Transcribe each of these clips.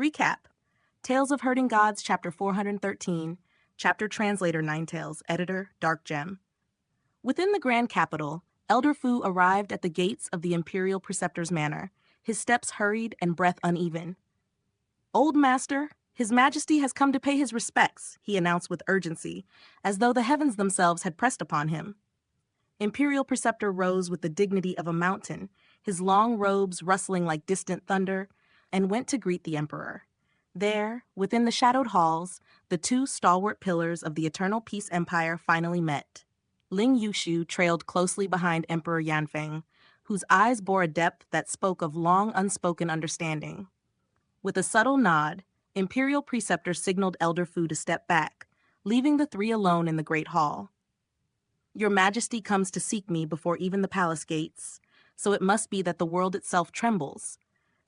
Recap. Tales of Herding Gods, Chapter 413. Chapter Translator Ninetales. Editor Dark Gem. Within the Grand Capital, Elder Fu arrived at the gates of the Imperial Preceptor's manor, his steps hurried and breath uneven. "Old Master, His Majesty has come to pay his respects," he announced with urgency, as though the heavens themselves had pressed upon him. Imperial Preceptor rose with the dignity of a mountain, his long robes rustling like distant thunder, and went to greet the Emperor. There, within the shadowed halls, the two stalwart pillars of the Eternal Peace Empire finally met. Ling Yushu trailed closely behind Emperor Yanfeng, whose eyes bore a depth that spoke of long unspoken understanding. With a subtle nod, Imperial Preceptor signaled Elder Fu to step back, leaving the three alone in the Great Hall. "Your Majesty comes to seek me before even the palace gates, so it must be that the world itself trembles."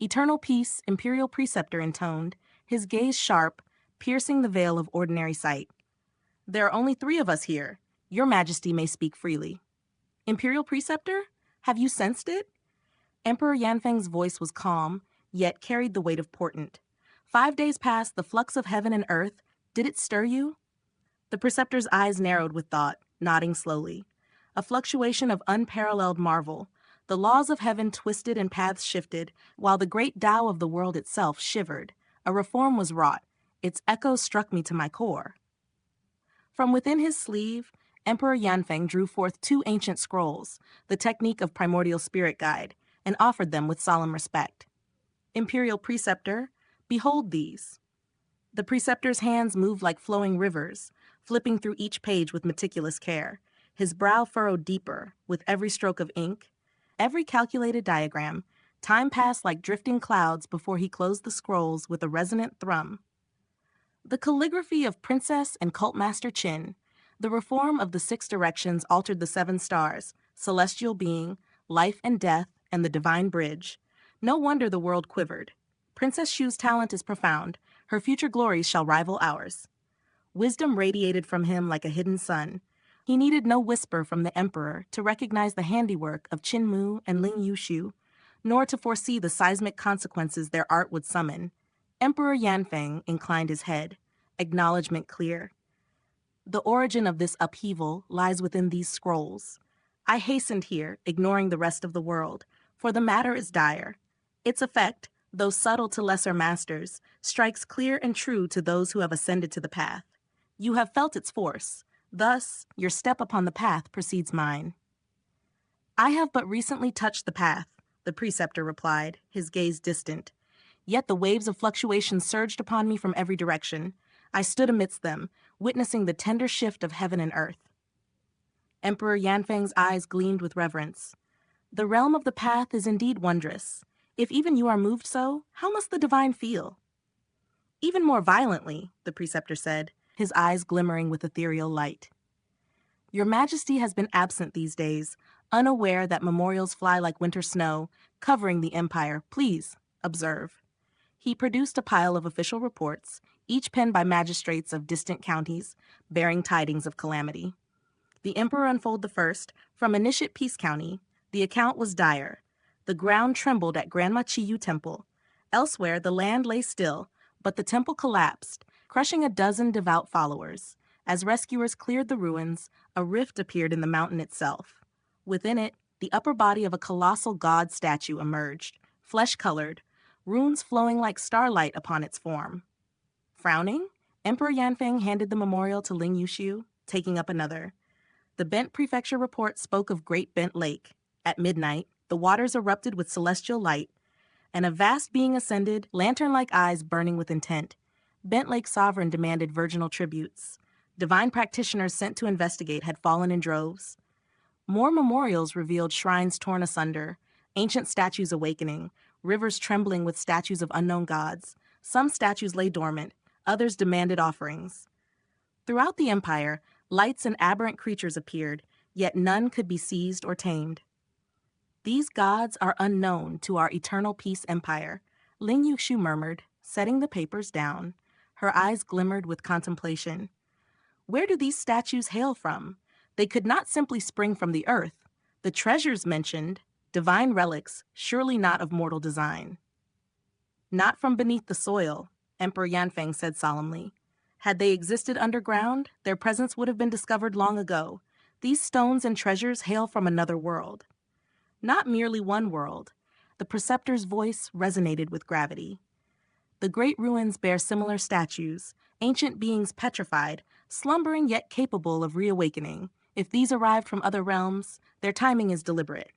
Eternal Peace, Imperial Preceptor intoned, his gaze sharp, piercing the veil of ordinary sight. "There are only 3 of us here. Your Majesty may speak freely." "Imperial Preceptor? Have you sensed it?" Emperor Yanfeng's voice was calm, yet carried the weight of portent. 5 days past, the flux of heaven and earth, did it stir you? The Preceptor's eyes narrowed with thought, nodding slowly. A fluctuation of unparalleled marvel. The laws of heaven twisted and paths shifted, while the great Tao of the world itself shivered. A reform was wrought. Its echoes struck me to my core. From within his sleeve, Emperor Yanfeng drew forth 2 ancient scrolls, the technique of primordial spirit guide, and offered them with solemn respect. "Imperial Preceptor, behold these." The Preceptor's hands moved like flowing rivers, flipping through each page with meticulous care, his brow furrowed deeper with every stroke of ink, every calculated diagram. Time passed like drifting clouds before he closed the scrolls with a resonant thrum. The calligraphy of Princess and Cultmaster Qin. The reform of the 6 directions altered the 7 stars, celestial being, life and death, and the divine bridge. No wonder the world quivered. Princess Shu's talent is profound. Her future glories shall rival ours. Wisdom radiated from him like a hidden sun. He needed no whisper from the Emperor to recognize the handiwork of Qin Mu and Ling Yushu, nor to foresee the seismic consequences their art would summon. Emperor Yanfeng inclined his head, acknowledgement clear. "The origin of this upheaval lies within these scrolls. I hastened here, ignoring the rest of the world, for the matter is dire. Its effect, though subtle to lesser masters, strikes clear and true to those who have ascended to the path. You have felt its force. Thus, your step upon the path precedes mine." "I have but recently touched the path," the Preceptor replied, his gaze distant. "Yet the waves of fluctuation surged upon me from every direction. I stood amidst them, witnessing the tender shift of heaven and earth." Emperor Yanfeng's eyes gleamed with reverence. "The realm of the path is indeed wondrous. If even you are moved so, how must the divine feel?" "Even more violently," the Preceptor said, his eyes glimmering with ethereal light. "Your Majesty has been absent these days, unaware that memorials fly like winter snow, covering the empire. Please, observe." He produced a pile of official reports, each penned by magistrates of distant counties, bearing tidings of calamity. The Emperor unfolded the first. From Initiate Peace County, the account was dire. The ground trembled at Grandma Chiyu Temple. Elsewhere, the land lay still, but the temple collapsed, crushing a dozen devout followers. As rescuers cleared the ruins, a rift appeared in the mountain itself. Within it, the upper body of a colossal god statue emerged, flesh-colored, runes flowing like starlight upon its form. Frowning, Emperor Yanfeng handed the memorial to Ling Yushu, taking up another. The Bent Prefecture report spoke of Great Bent Lake. At midnight, the waters erupted with celestial light, and a vast being ascended, lantern-like eyes burning with intent. Bent Lake Sovereign demanded virginal tributes. Divine practitioners sent to investigate had fallen in droves. More memorials revealed shrines torn asunder, ancient statues awakening, rivers trembling with statues of unknown gods. Some statues lay dormant, others demanded offerings. Throughout the empire, lights and aberrant creatures appeared, yet none could be seized or tamed. "These gods are unknown to our Eternal Peace Empire," Ling Yushu murmured, setting the papers down. Her eyes glimmered with contemplation. "Where do these statues hail from? They could not simply spring from the earth. The treasures mentioned, divine relics, surely not of mortal design." Not from beneath the soil, Emperor Yanfeng said solemnly. Had they existed underground, their presence would have been discovered long ago. These stones and treasures hail from another world. Not merely one world. The preceptor's voice resonated with gravity. The great ruins bear similar statues, ancient beings petrified, slumbering yet capable of reawakening. If these arrived from other realms, their timing is deliberate.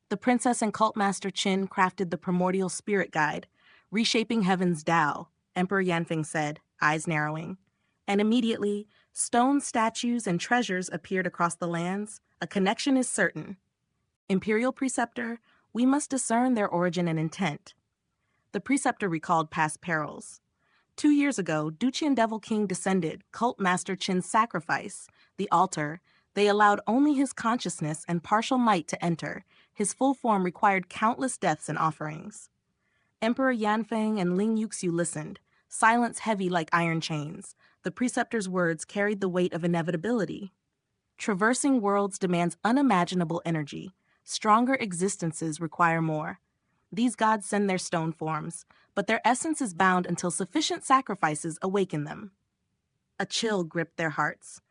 The princess and cult master Qin crafted the primordial spirit guide, reshaping heaven's Tao, Emperor Yanfeng said, eyes narrowing. And immediately, stone statues and treasures appeared across the lands. A connection is certain. Imperial preceptor, we must discern their origin and intent. The preceptor recalled past perils. 2 years ago, Duqian Devil King descended, cult master Qin's sacrifice, the altar. They allowed only his consciousness and partial might to enter. His full form required countless deaths and offerings. Emperor Yanfeng and Ling Yuxiu listened, silence heavy like iron chains. The preceptor's words carried the weight of inevitability. Traversing worlds demands unimaginable energy. Stronger existences require more. These gods send their stone forms, but their essence is bound until sufficient sacrifices awaken them. A chill gripped their hearts.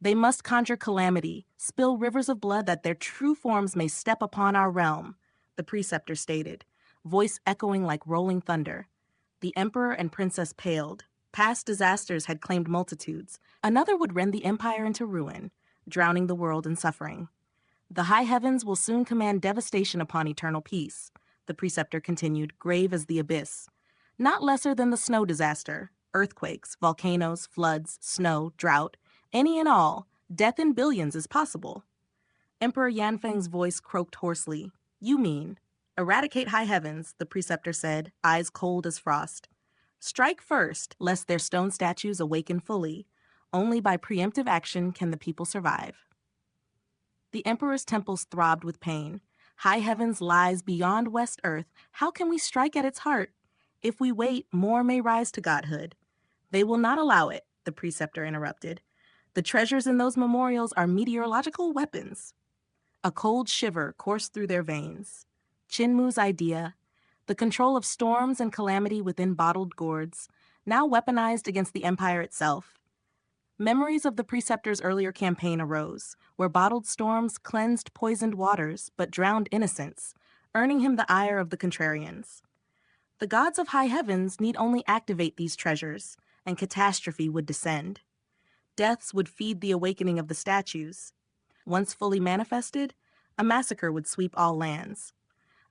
They must conjure calamity, spill rivers of blood that their true forms may step upon our realm, the preceptor stated, voice echoing like rolling thunder. The emperor and princess paled. Past disasters had claimed multitudes. Another would rend the empire into ruin, drowning the world in suffering. The high heavens will soon command devastation upon eternal peace, the preceptor continued, grave as the abyss. Not lesser than the snow disaster, earthquakes, volcanoes, floods, snow, drought, any and all, death in billions is possible. Emperor Yanfeng's voice croaked hoarsely. You mean, eradicate high heavens, the preceptor said, eyes cold as frost. Strike first, lest their stone statues awaken fully. Only by preemptive action can the people survive. The emperor's temples throbbed with pain. High heavens lies beyond West Earth. How can we strike at its heart? If we wait, more may rise to godhood. They will not allow it, the preceptor interrupted. The treasures in those memorials are meteorological weapons. A cold shiver coursed through their veins. Qinmu's idea, the control of storms and calamity within bottled gourds, now weaponized against the empire itself. Memories of the preceptor's earlier campaign arose, where bottled storms cleansed poisoned waters but drowned innocence, earning him the ire of the contrarians. The gods of high heavens need only activate these treasures, and catastrophe would descend. Deaths would feed the awakening of the statues. Once fully manifested, a massacre would sweep all lands.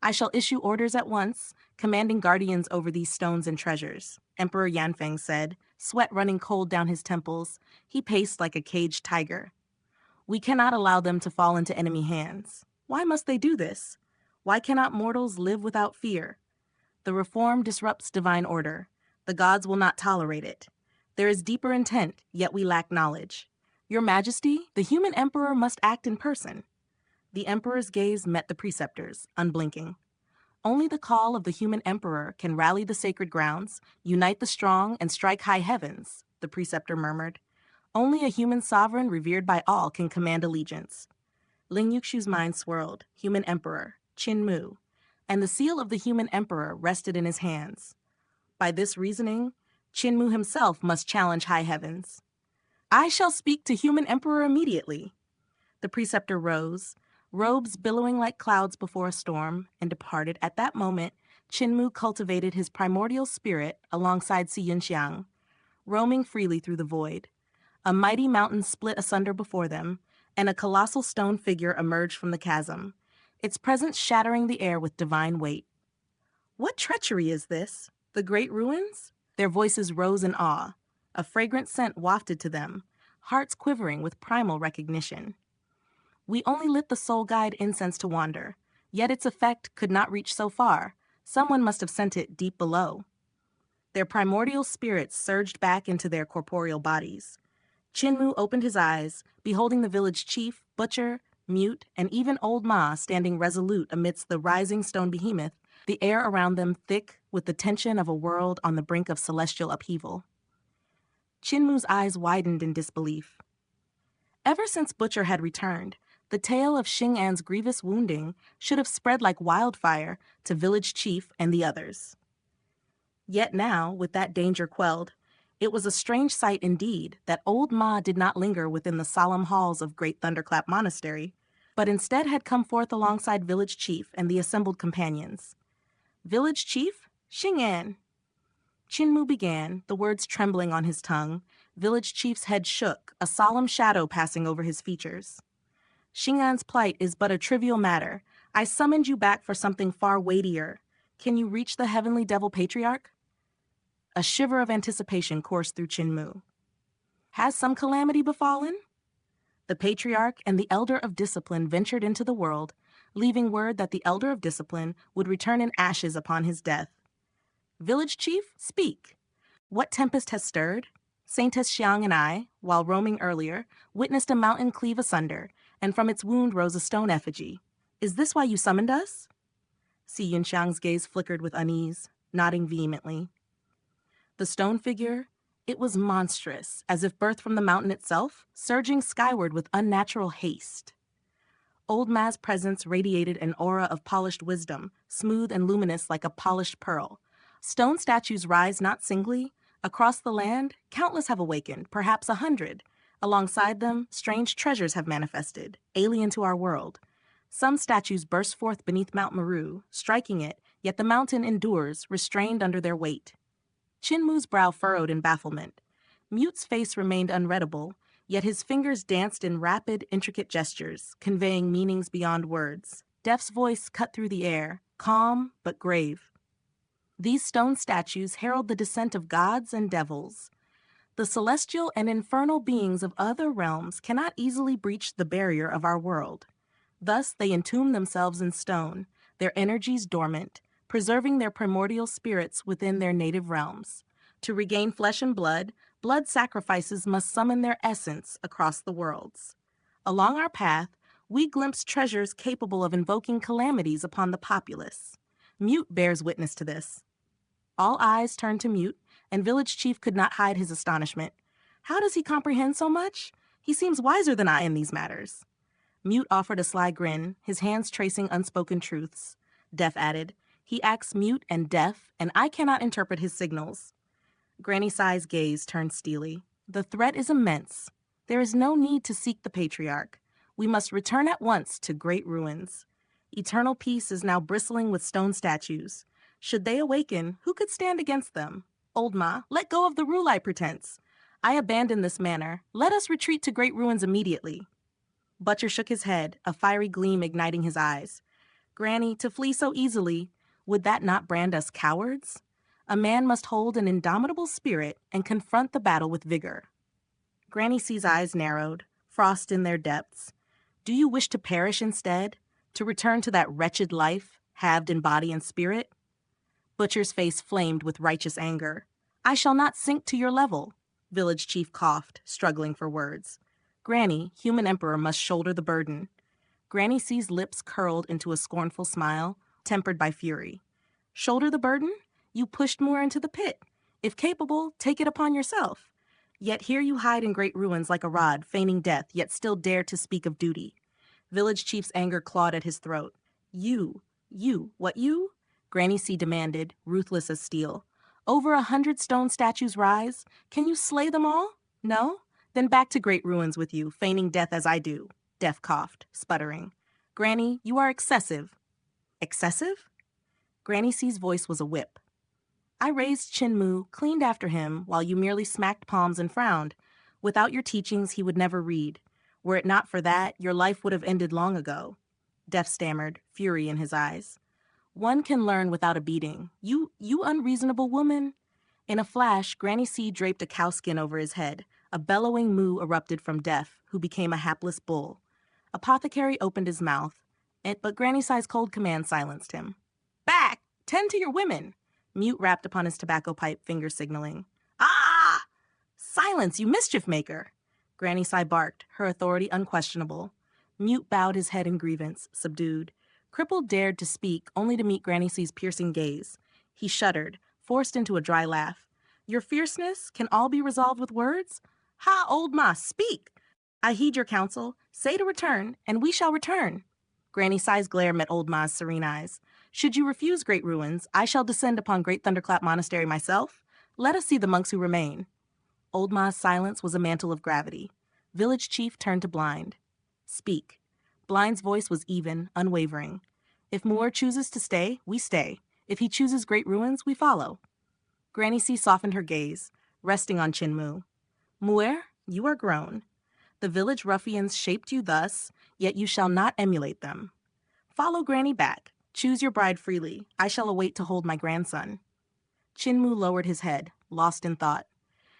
I shall issue orders at once, commanding guardians over these stones and treasures, Emperor Yanfeng said, sweat running cold down his temples. He paced like a caged tiger. We cannot allow them to fall into enemy hands. Why must they do this? Why cannot mortals live without fear? The reform disrupts divine order. The gods will not tolerate it. There is deeper intent, yet we lack knowledge. Your Majesty, the human emperor must act in person. The emperor's gaze met the preceptor's, unblinking. Only the call of the human emperor can rally the sacred grounds, unite the strong, and strike high heavens, the preceptor murmured. Only a human sovereign revered by all can command allegiance. Ling Yuxiu's mind swirled, human emperor, Qinmu, and the seal of the human emperor rested in his hands. By this reasoning, Qinmu himself must challenge high heavens. I shall speak to human emperor immediately. The preceptor rose, robes billowing like clouds before a storm, and departed. At that moment, Qinmu cultivated his primordial spirit alongside Si Yunxiang, roaming freely through the void. A mighty mountain split asunder before them, and a colossal stone figure emerged from the chasm, its presence shattering the air with divine weight. What treachery is this? The great ruins? Their voices rose in awe. A fragrant scent wafted to them, hearts quivering with primal recognition. We only lit the soul guide incense to wander, yet its effect could not reach so far. Someone must have sent it deep below. Their primordial spirits surged back into their corporeal bodies. Qinmu opened his eyes, beholding the village chief, butcher, mute, and even old Ma standing resolute amidst the rising stone behemoth, the air around them thick with the tension of a world on the brink of celestial upheaval. Qinmu's eyes widened in disbelief. Ever since Butcher had returned, the tale of Xing'an's grievous wounding should have spread like wildfire to village chief and the others. Yet now, with that danger quelled, it was a strange sight indeed that old Ma did not linger within the solemn halls of Great Thunderclap Monastery, but instead had come forth alongside Village Chief and the assembled companions. Village Chief, Xing'an. Chinmu began, the words trembling on his tongue. Village Chief's head shook, a solemn shadow passing over his features. Xing'an's plight is but a trivial matter. I summoned you back for something far weightier. Can you reach the heavenly devil patriarch? A shiver of anticipation coursed through Chinmu. Has some calamity befallen? The patriarch and the elder of discipline ventured into the world, leaving word that the elder of discipline would return in ashes upon his death. Village chief, speak. What tempest has stirred? Saintess Xiang and I, while roaming earlier, witnessed a mountain cleave asunder, and from its wound rose a stone effigy. Is this why you summoned us? Si Yunxiang's gaze flickered with unease, nodding vehemently. The stone figure, it was monstrous, as if birthed from the mountain itself, surging skyward with unnatural haste. Old Ma's presence radiated an aura of polished wisdom, smooth and luminous like a polished pearl. Stone statues rise not singly. Across the land, countless have awakened, perhaps 100. Alongside them, strange treasures have manifested, alien to our world. Some statues burst forth beneath Mount Meru, striking it, yet the mountain endures, restrained under their weight. Chinmu's brow furrowed in bafflement. Mute's face remained unreadable, yet his fingers danced in rapid, intricate gestures, conveying meanings beyond words. Def's voice cut through the air, calm but grave. These stone statues herald the descent of gods and devils. The celestial and infernal beings of other realms cannot easily breach the barrier of our world. Thus they entomb themselves in stone, their energies dormant, preserving their primordial spirits within their native realms. To regain flesh and blood sacrifices must summon their essence across the worlds. Along our path, we glimpse treasures capable of invoking calamities upon the populace. Mute bears witness to this. All eyes turned to Mute, and Village Chief could not hide his astonishment. How does he comprehend so much? He seems wiser than I in these matters. Mute offered a sly grin, his hands tracing unspoken truths. Def added, he acts mute and deaf, and I cannot interpret his signals. Granny Sai's gaze turned steely. The threat is immense. There is no need to seek the patriarch. We must return at once to Great Ruins. Eternal peace is now bristling with stone statues. Should they awaken, who could stand against them? Old Ma, let go of the Rulai pretense. I abandon this manor. Let us retreat to Great Ruins immediately. Butcher shook his head, a fiery gleam igniting his eyes. Granny, to flee so easily, would that not brand us cowards? A man must hold an indomitable spirit and confront the battle with vigor. Granny C's eyes narrowed, frost in their depths. Do you wish to perish instead? To return to that wretched life, halved in body and spirit? Butcher's face flamed with righteous anger. I shall not sink to your level, Village Chief coughed, struggling for words. Granny, human emperor, must shoulder the burden. Granny C's lips curled into a scornful smile, tempered by fury. Shoulder the burden? You pushed more into the pit. If capable, take it upon yourself. Yet here you hide in Great Ruins like a rod, feigning death, yet still dare to speak of duty. Village Chief's anger clawed at his throat. What you? Granny C demanded, ruthless as steel. Over 100 stone statues rise. Can you slay them all? No? Then back to Great Ruins with you, feigning death as I do. Def coughed, sputtering. Granny, you are excessive. Excessive? Granny C's voice was a whip. I raised Chinmu, cleaned after him, while you merely smacked palms and frowned. Without your teachings, he would never read. Were it not for that, your life would have ended long ago. Def stammered, fury in his eyes. One can learn without a beating. You unreasonable woman. In a flash, Granny C draped a cowskin over his head. A bellowing moo erupted from Def, who became a hapless bull. Apothecary opened his mouth, but Granny C's cold command silenced him. Back! Tend to your women! Mute rapped upon his tobacco pipe, finger signaling. Ah! Silence, you mischief maker! Granny C barked, her authority unquestionable. Mute bowed his head in grievance, subdued. Cripple dared to speak, only to meet Granny C's piercing gaze. He shuddered, forced into a dry laugh. Your fierceness can all be resolved with words? Ha, old Ma, speak! I heed your counsel. Say to return, and we shall return. Granny C's glare met old Ma's serene eyes. Should you refuse Great Ruins, I shall descend upon Great Thunderclap Monastery myself. Let us see the monks who remain." Old Ma's silence was a mantle of gravity. Village chief turned to Blind. "Speak." Blind's voice was even, unwavering. "If Muir chooses to stay, we stay. If he chooses Great Ruins, we follow." Granny C softened her gaze, resting on Chinmu. "Muir, you are grown. The village ruffians shaped you thus, yet you shall not emulate them. Follow Granny back. Choose your bride freely. I shall await to hold my grandson." Chinmu lowered his head, lost in thought.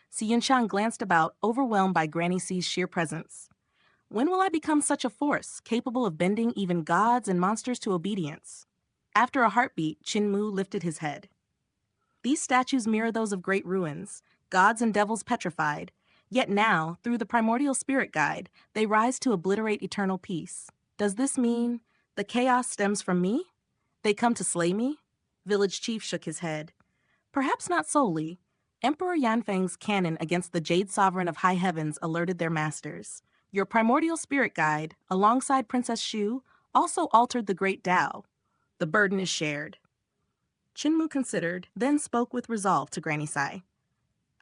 Si Yunxiang glanced about, overwhelmed by Granny C's sheer presence. When will I become such a force, capable of bending even gods and monsters to obedience? After a heartbeat, Chinmu lifted his head. These statues mirror those of Great Ruins, gods and devils petrified. Yet now, through the primordial spirit guide, they rise to obliterate eternal peace. Does this mean the chaos stems from me? They come to slay me? Village chief shook his head. Perhaps not solely. Emperor Yanfeng's cannon against the Jade Sovereign of High Heavens alerted their masters. Your primordial spirit guide, alongside Princess Shu, also altered the great Tao. The burden is shared. Chinmu considered, then spoke with resolve to Granny Sai.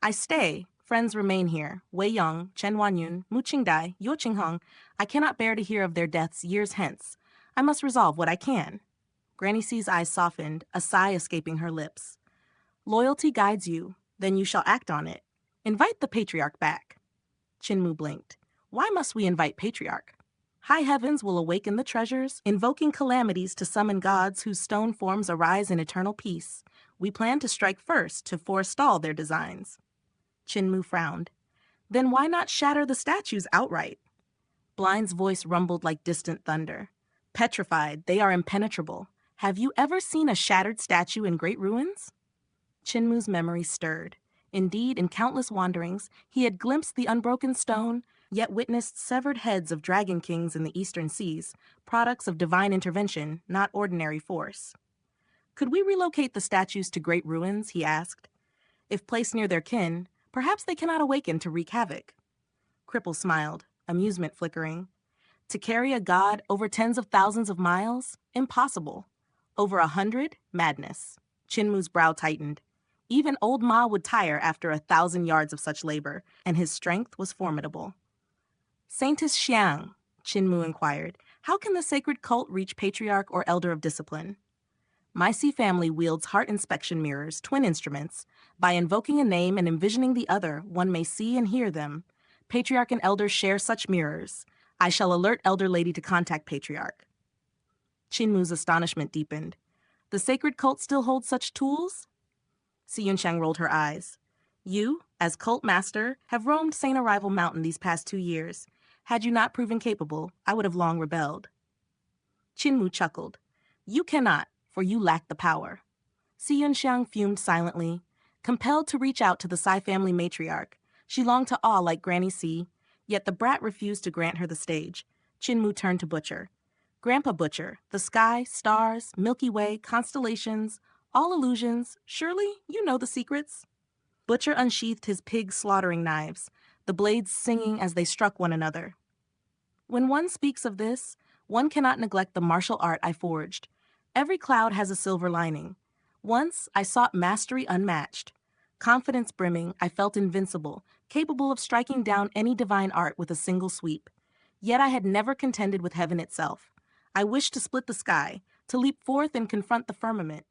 I stay. Friends remain here. Wei Yong, Chen Wanyun, Mu Qingdai, Yo Qinghong. I cannot bear to hear of their deaths years hence. I must resolve what I can. Granny C's eyes softened, a sigh escaping her lips. Loyalty guides you, then you shall act on it. Invite the Patriarch back. Chinmu blinked. Why must we invite Patriarch? High heavens will awaken the treasures, invoking calamities to summon gods whose stone forms arise in eternal peace. We plan to strike first to forestall their designs. Chinmu frowned. Then why not shatter the statues outright? Blind's voice rumbled like distant thunder. Petrified, they are impenetrable. Have you ever seen a shattered statue in Great Ruins? Chinmu's memory stirred. Indeed, in countless wanderings, he had glimpsed the unbroken stone, yet witnessed severed heads of dragon kings in the eastern seas, products of divine intervention, not ordinary force. Could we relocate the statues to Great Ruins, he asked. If placed near their kin, perhaps they cannot awaken to wreak havoc. Cripple smiled, amusement flickering. To carry a god over tens of thousands of miles? Impossible. Over 100? Madness. Chinmu's brow tightened. Even old Ma would tire after 1,000 yards of such labor, and his strength was formidable. Saintess Xiang, Chinmu inquired, how can the sacred cult reach Patriarch or Elder of Discipline? My C family wields heart inspection mirrors, twin instruments. By invoking a name and envisioning the other, one may see and hear them. Patriarch and Elder share such mirrors. I shall alert Elder Lady to contact Patriarch. Chinmu's astonishment deepened. The sacred cult still holds such tools? Si Yunxiang rolled her eyes. You, as cult master, have roamed Saint Arrival Mountain these past 2 years. Had you not proven capable, I would have long rebelled. Chinmu chuckled. You cannot, for you lack the power. Si Yunxiang fumed silently. Compelled to reach out to the Sai family matriarch, she longed to awe like Granny C, yet the brat refused to grant her the stage. Chinmu turned to Butcher. Grandpa Butcher, the sky, stars, Milky Way, constellations, all illusions, surely you know the secrets? Butcher unsheathed his pig slaughtering knives, the blades singing as they struck one another. When one speaks of this, one cannot neglect the martial art I forged. Every cloud has a silver lining. Once, I sought mastery unmatched. Confidence brimming, I felt invincible, capable of striking down any divine art with a single sweep. Yet I had never contended with heaven itself. I wished to split the sky, to leap forth and confront the firmament.